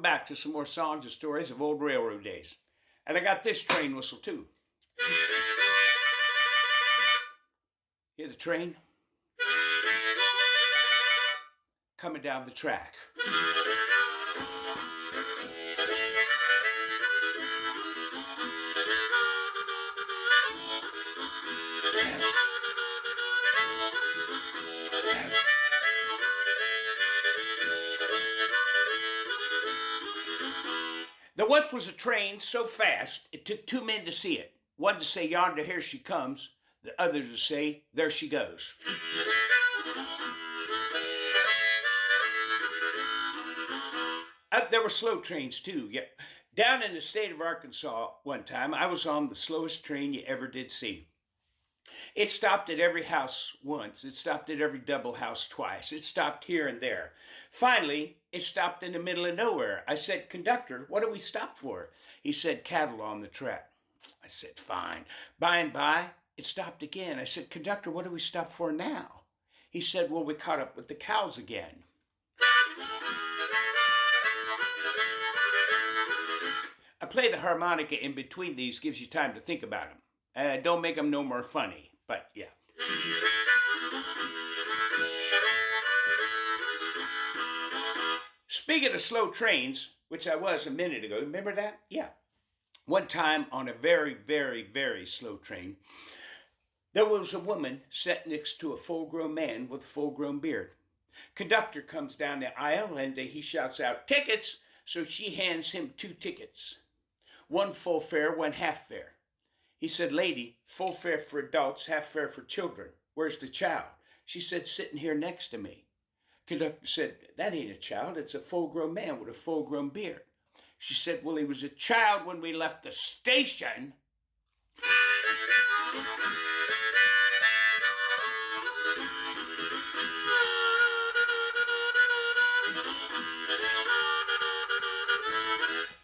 Welcome back to some more songs and stories of old railroad days. And I got this train whistle too. Hear the train? Coming down the track. There once was a train so fast, it took two men to see it. One to say, "Yonder, here she comes." The other to say, "There she goes." There were slow trains too. Yeah. Down in the state of Arkansas one time, I was on the slowest train you ever did see. It stopped at every house once. It stopped at every double house twice. It stopped here and there. Finally, it stopped in the middle of nowhere. I said, "Conductor, what do we stop for?" He said, "Cattle on the track." I said, "Fine." By and by, it stopped again. I said, "Conductor, what do we stop for now?" He said, "Well, we caught up with the cows again." I play the harmonica in between these, gives you time to think about them. Don't make them no more funny, but yeah. Speaking of slow trains, which I was a minute ago, remember that? Yeah. One time on a very, very, very slow train, there was a woman sat next to a full-grown man with a full-grown beard. Conductor comes down the aisle and he shouts out, "Tickets!" So she hands him 2 tickets. One full fare, one half fare. He said, "Lady, full fare for adults, half fare for children. Where's the child?" She said, "Sitting here next to me." Conductor said, "That ain't a child. It's a full-grown man with a full-grown beard." She said, "Well, he was a child when we left the station."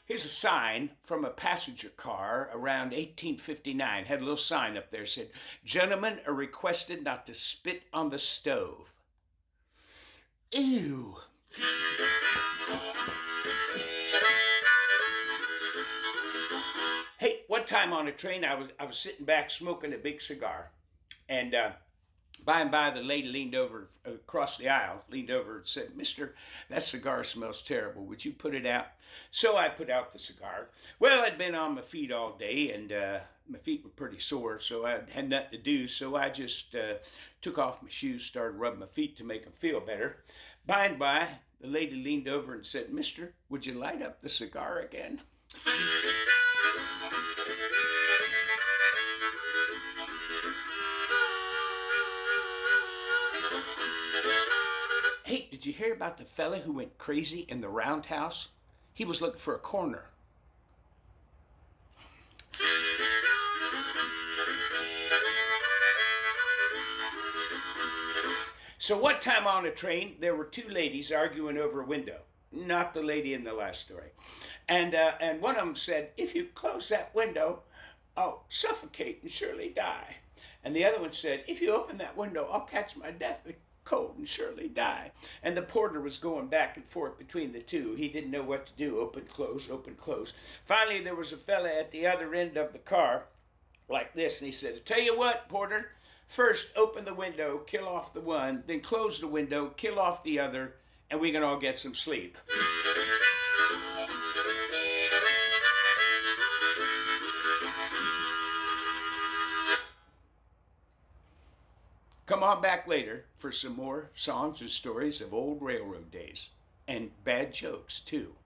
Here's a sign from a passenger car around 1859. Had a little sign up there, said, "Gentlemen are requested not to spit on the stove." Ew. Hey, one time on a train, I was sitting back smoking a big cigar, and by and by, the lady leaned over across the aisle, leaned over and said, "Mister, that cigar smells terrible. Would you put it out?" So I put out the cigar. Well, I'd been on my feet all day, and my feet were pretty sore, so I had nothing to do. So I just took off my shoes, started rubbing my feet to make them feel better. By and by, the lady leaned over and said, "Mister, would you light up the cigar again?" Hey, did you hear about the fella who went crazy in the roundhouse? He was looking for a corner. So one time on a train, there were 2 ladies arguing over a window. Not the lady in the last story. And one of them said, "If you close that window, I'll suffocate and surely die." And the other one said, "If you open that window, I'll catch my death cold and surely die." And the porter was going back and forth between the two. He didn't know what to do. Open, close, open, close. Finally, there was a fella at the other end of the car like this, and he said, "I tell you what, porter, first open the window, kill off the one, then close the window, kill off the other, and we can all get some sleep." Come on back later for some more songs and stories of old railroad days, and bad jokes too.